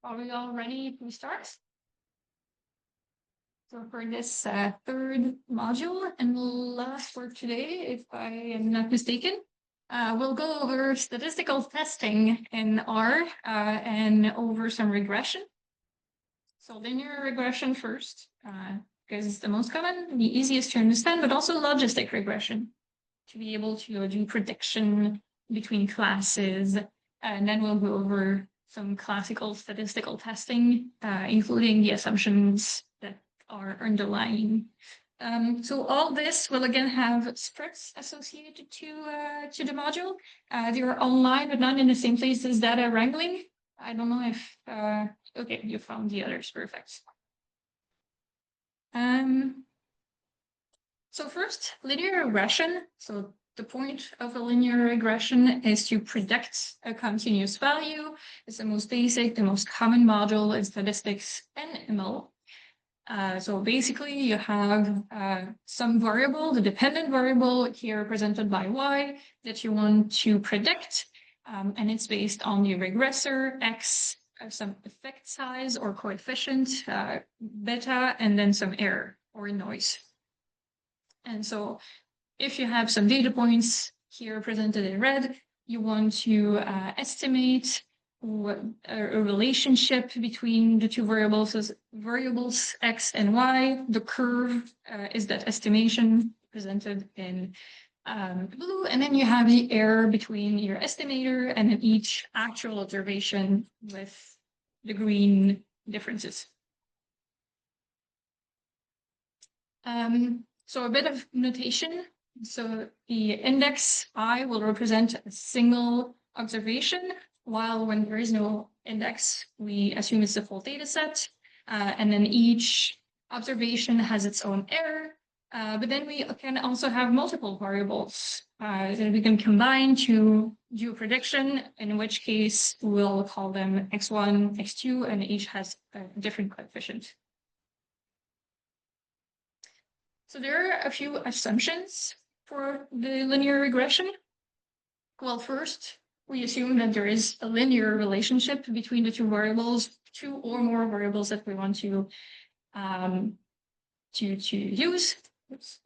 Are we all ready to start? So for this third module and last for today, if I am not mistaken, we'll go over statistical testing in R and over some regression. So linear regression first, because it's the most common, the easiest to understand, but also logistic regression to be able to do prediction between classes. And then we'll go over some classical statistical testing, including the assumptions that are underlying. So all this will again have scripts associated to the module. They are online, but not in the same place as data wrangling. I don't know if, okay, you found the others, perfect. So first, linear regression. So the point of a linear regression is to predict a continuous value. It's the most basic, the most common module in statistics and ML. So basically you have some variable, the dependent variable here represented by y, that you want to predict. And it's based on the regressor x, some effect size or coefficient, beta, and then some error or noise. And so if you have some data points here represented in red, you want to estimate what a relationship between the two variables x and y. The curve is that estimation presented in blue, and then you have the error between your estimator and each actual observation with the green differences. So a bit of notation. So the index I will represent a single observation, while when there is no index, we assume it's the full data set. And then each observation has its own error. But then we can also have multiple variables that we can combine to do a prediction, in which case we'll call them x1, x2, and each has a different coefficient. So there are a few assumptions for the linear regression. Well, first, we assume that there is a linear relationship between the two variables, two or more variables that we want to use. Oops.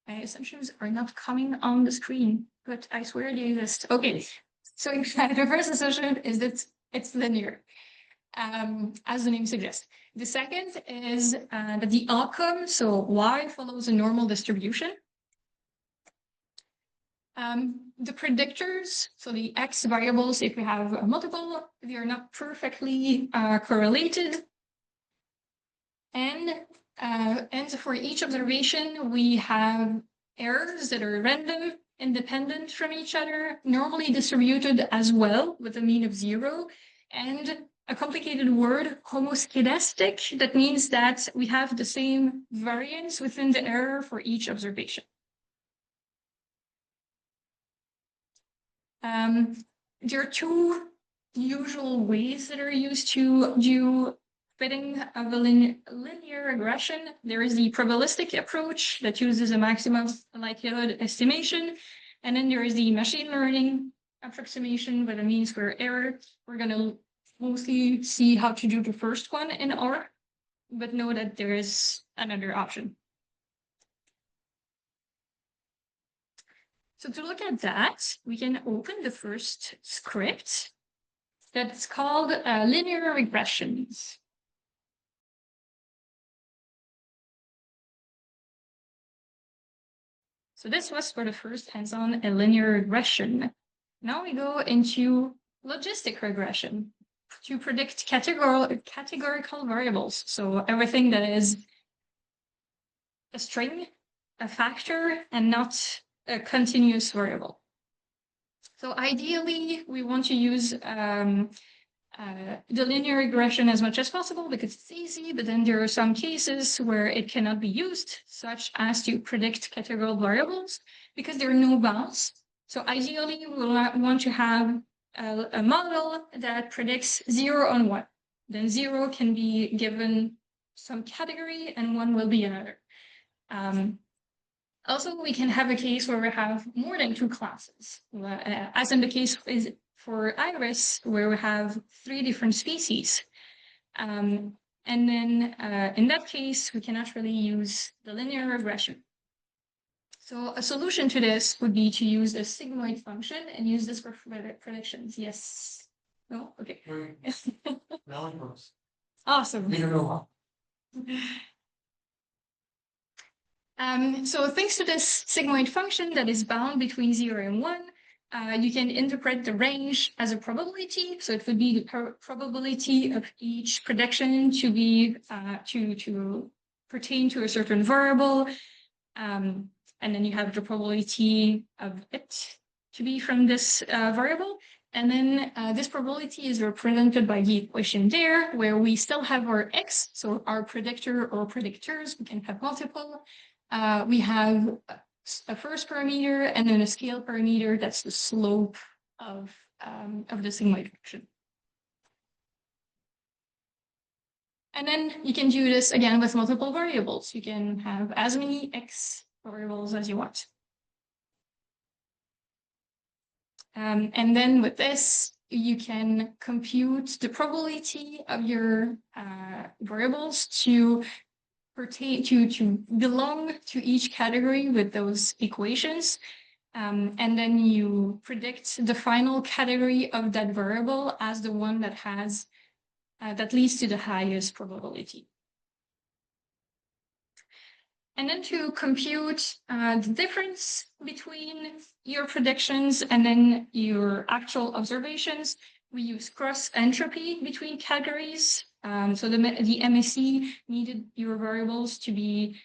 My assumptions are not coming on the screen, but I swear they exist. Okay, so the first assumption is that it's linear, as the name suggests. The second is that the outcome, so y, follows a normal distribution. The predictors, so the x variables, if we have multiple, they are not perfectly correlated. And for each observation, we have errors that are random, independent from each other, normally distributed as well, with a mean of 0, and a complicated word, homoscedastic, that means that we have the same variance within the error for each observation. There are two usual ways that are used to do fitting of a linear regression. There is the probabilistic approach that uses a maximum likelihood estimation, and then there is the machine learning approximation with a mean square error. We're going to mostly see how to do the first one in R, but know that there is another option. So to look at that, we can open the first script that's called linear regressions. So this was for the first hands-on a linear regression. Now we go into logistic regression to predict categorical variables. So everything that is a string, a factor, and not a continuous variable. So ideally, we want to use the linear regression as much as possible because it's easy, but then there are some cases where it cannot be used, such as to predict categorical variables, because there are no bounds. So ideally, we want to have a model that predicts 0 on 1. Then 0 can be given some category and 1 will be another. Also, we can have a case where we have more than two classes, as in the case for iris, where we have 3 different species. And then in that case, we cannot really use the linear regression. So a solution to this would be to use a sigmoid function and use this for predictions. Yes. No? Okay. Now it works. Awesome. You know So thanks to this sigmoid function that is bound between 0 and 1, you can interpret the range as a probability. So it would be the probability of each prediction to be to pertain to a certain variable. And then you have the probability of it to be from this variable. And then this probability is represented by the equation there, where we still have our x, so our predictor or predictors, we can have multiple. We have a first parameter and then a scale parameter, that's the slope of the sigmoid function. And then you can do this again with multiple variables. You can have as many x variables as you want. And then with this, you can compute the probability of your variables to pertain to belong to each category with those equations. And then you predict the final category of that variable as the one that has that leads to the highest probability. And then to compute the difference between your predictions and then your actual observations, we use cross entropy between categories. So the MSE needed your variables to be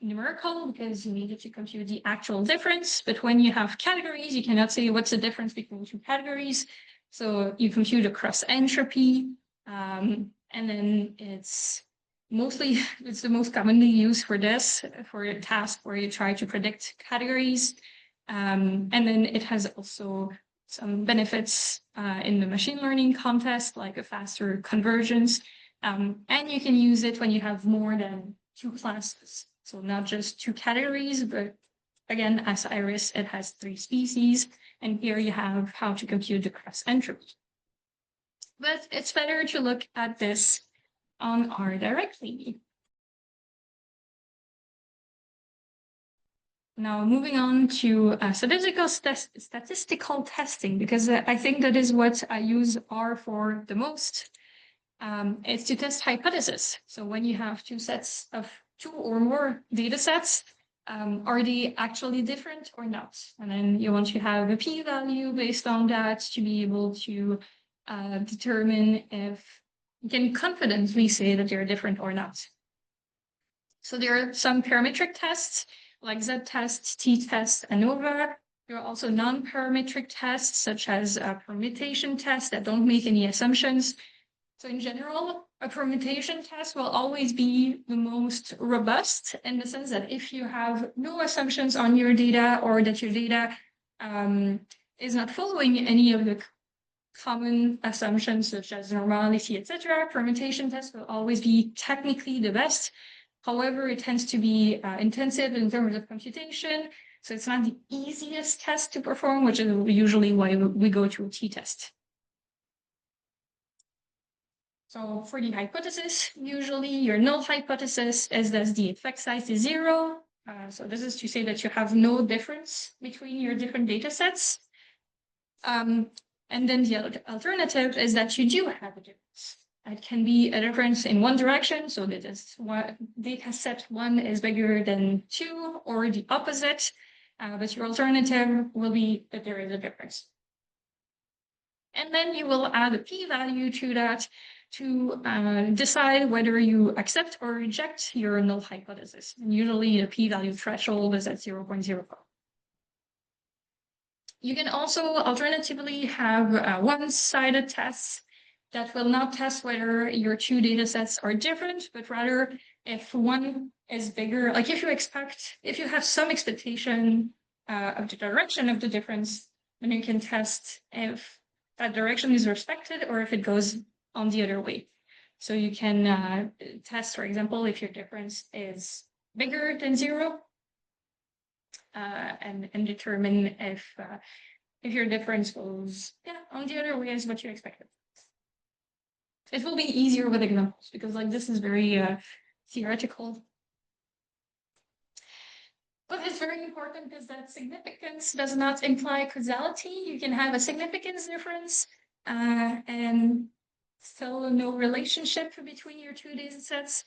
numerical because you needed to compute the actual difference. But when you have categories, you cannot say what's the difference between 2 categories. So you compute a cross entropy, and then it's the most commonly used for this, for a task where you try to predict categories. And then it has also some benefits in the machine learning context, like a faster convergence. And you can use it when you have more than 2 classes. So not just 2 categories, but again, as iris, it has 3 species. And here you have how to compute the cross entropy. But it's better to look at this on R directly. Now moving on to statistical testing, because I think that is what I use R for the most. It's to test hypotheses. So when you have 2 sets of 2 or more data sets, are they actually different or not? And then you want to have a p-value based on that to be able to determine if you can confidently say that they're different or not. So there are some parametric tests like z-test, t-test, ANOVA. There are also non-parametric tests such as a permutation test that don't make any assumptions. So in general, a permutation test will always be the most robust in the sense that if you have no assumptions on your data or that your data is not following any of the common assumptions such as normality, etc., permutation tests will always be technically the best. However, it tends to be intensive in terms of computation, so it's not the easiest test to perform, which is usually why we go to a t-test. So for the hypothesis, usually your null hypothesis is that the effect size is 0. So this is to say that you have no difference between your different data sets. And then the alternative is that you do have a difference. It can be a difference in one direction, so that is data set 1 is bigger than 2, or the opposite, but your alternative will be that there is a difference. And then you will add a p-value to that to decide whether you accept or reject your null hypothesis. And usually the p-value threshold is at 0.04. You can also alternatively have one-sided tests that will not test whether your 2 data sets are different, but rather if one is bigger, like if you have some expectation of the direction of the difference, then you can test if that direction is respected or if it goes on the other way. So you can test, for example, if your difference is bigger than 0, and determine if if your difference goes on the other way as what you expected. It will be easier with examples because like this is very theoretical. But it's very important because that significance does not imply causality. You can have a significance difference and still no relationship between your two data sets.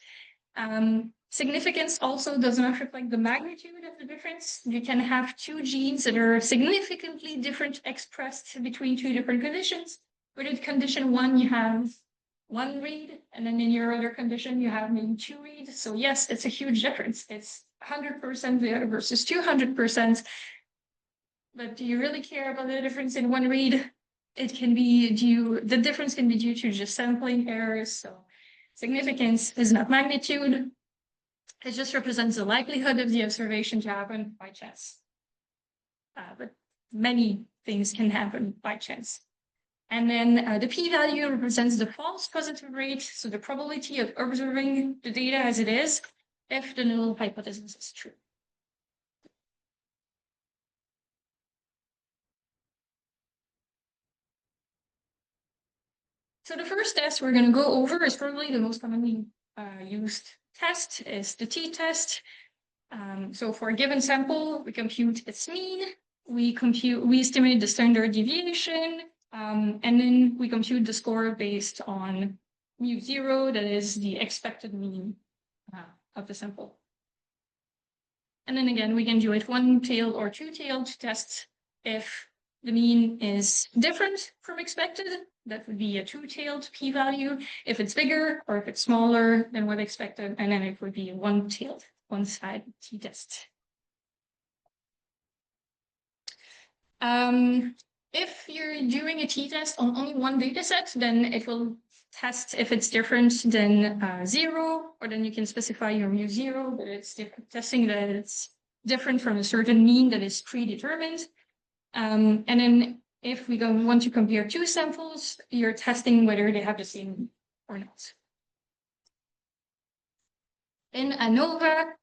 Significance also does not reflect the magnitude of the difference. You can have two genes that are significantly different expressed between two different conditions. But in condition one, you have one read, and then in your other condition, you have maybe two reads. So yes, it's a huge difference. It's 100% versus 200%. But do you really care about the difference in one read? It can be the difference can be due to just sampling errors. So significance is not magnitude. It just represents the likelihood of the observation to happen by chance. But many things can happen by chance. And then the p-value represents the false positive rate, so the probability of observing the data as it is if the null hypothesis is true. So the first test we're going to go over is probably the most commonly used test, is the t-test. So for a given sample, we compute its mean, we estimate the standard deviation, and then we compute the score based on mu0, that is the expected mean of the sample. And then again, we can do it one-tailed or two-tailed to test if the mean is different from expected. That would be a two-tailed p-value. If it's bigger or if it's smaller than what expected, and then it would be a one-tailed, one-side t-test. If you're doing a t-test on only one data set, then it will test if it's different than 0, or then you can specify your mu0, but it's testing that it's different from a certain mean that is predetermined. And then if we want to compare two samples, you're testing whether they have the same or not. In ANOVA,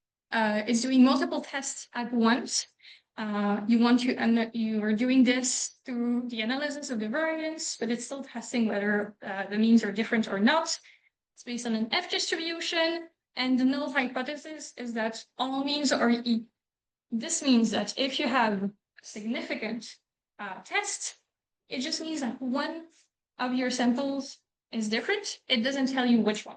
it's doing multiple tests at once. You are doing this through the analysis of the variance, but it's still testing whether the means are different or not. It's based on an F distribution, and the null hypothesis is that all means are E. This means that if you have a significant test, it just means that one of your samples is different. It doesn't tell you which one.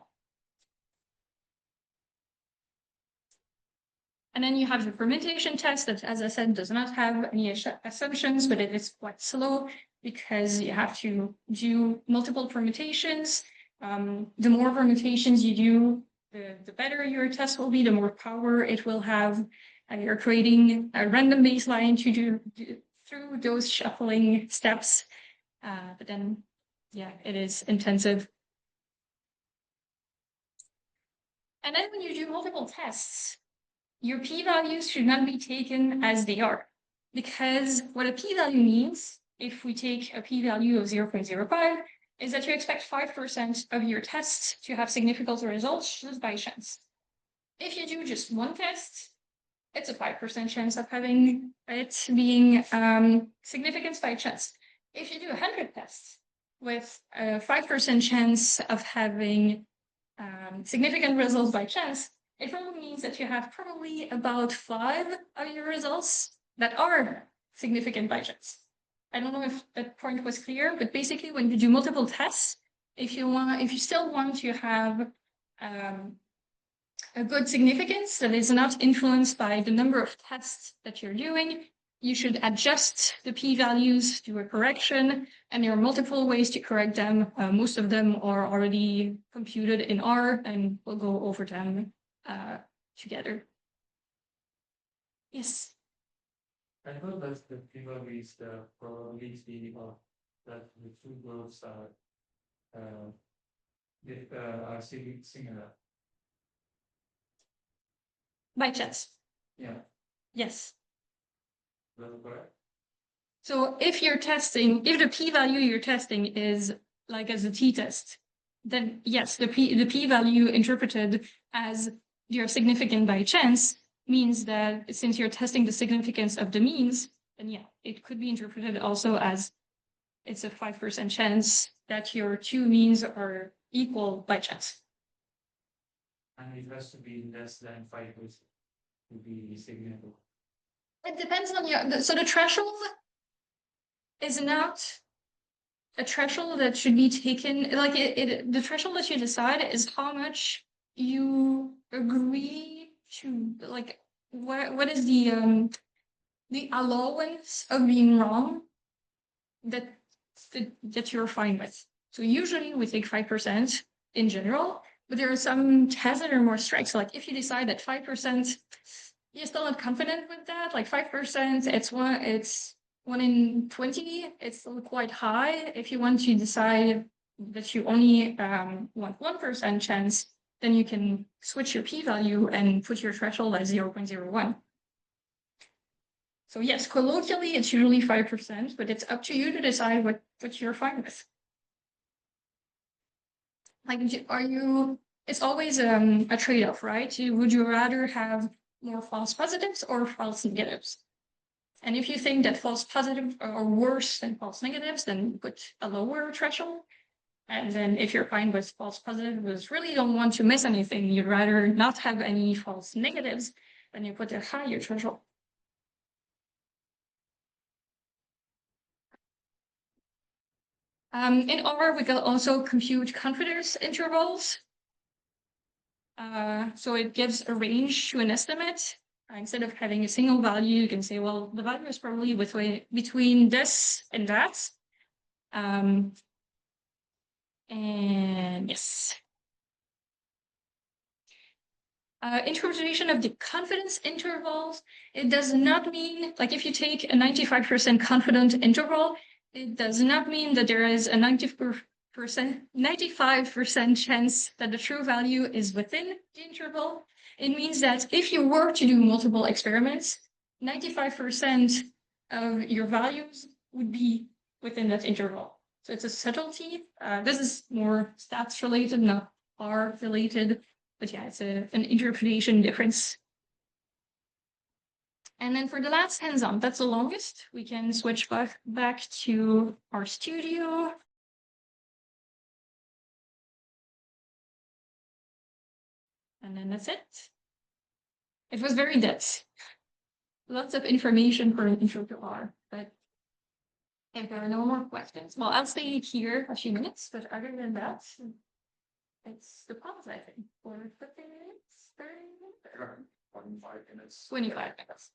And then you have the fermentation test that, as I said, does not have any assumptions, but it is quite slow because you have to do multiple permutations. The more permutations you do, the better your test will be, the more power it will have. And you're creating a random baseline to do through those shuffling steps. But then, yeah, it is intensive. And then when you do multiple tests, your p-values should not be taken as they are, because what a p-value means, if we take a p-value of 0.05, is that you expect 5% of your tests to have significant results just by chance. If you do just one test, it's a 5% chance of having it being significant by chance. If you do 100 tests with a 5% chance of having significant results by chance, it probably means that you have probably about 5 of your results that are significant by chance. I don't know if that point was clear, but basically when you do multiple tests, if you still want to have a good significance that is not influenced by the number of tests that you're doing, you should adjust the p-values, do a correction, and there are multiple ways to correct them. Most of them are already computed in R, and we'll go over them together. Yes? I thought that the p-values the probability of that the two groups are similar. By chance. Yeah. Yes. That's correct. So if you're testing, if the p-value you're testing is like as a t-test, then yes, the p-value interpreted as you're significant by chance means that since you're testing the significance of the means, then yeah, it could be interpreted also as it's a 5% chance that your two means are equal by chance. And it has to be less than 5% to be significant. It depends on so the threshold is not a threshold that should be taken, like the threshold that you decide is how much you agree to, like, what is the allowance of being wrong that you're fine with. So usually we take 5% in general, but there are some tests that are more strict. So like if you decide that 5%, you're still not confident with that, like 5%, it's one in 20, it's still quite high. If you want to decide that you only want 1% chance, then you can switch your p-value and put your threshold at 0.01. So yes, colloquially, it's usually 5%, but it's up to you to decide what you're fine with. Like, it's always a trade-off, right? Would you rather have more false positives or false negatives? And if you think that false positives are worse than false negatives, then put a lower threshold. And then if you're fine with false positives, really don't want to miss anything, you'd rather not have any false negatives, then you put a higher threshold. In R, we can also compute confidence intervals. So it gives a range to an estimate. Instead of having a single value, you can say, well, the value is probably between this and that. And yes. Interpretation of the confidence intervals, it does not mean, like if you take a 95% confident interval, it does not mean that there is a 95% chance that the true value is within the interval. It means that if you were to do multiple experiments, 95% of your values would be within that interval. So it's a subtlety. This is more stats related, not R related, but yeah, it's an interpretation difference. And then for the last hands-on, that's the longest. We can switch back to our studio. And then that's it. It was very dense. Lots of information for an intro to R, but if there are no more questions, well, I'll stay here a few minutes, but other than that, it's the pause, I think, for 15 minutes, 30 minutes, or 25 minutes. 25 minutes.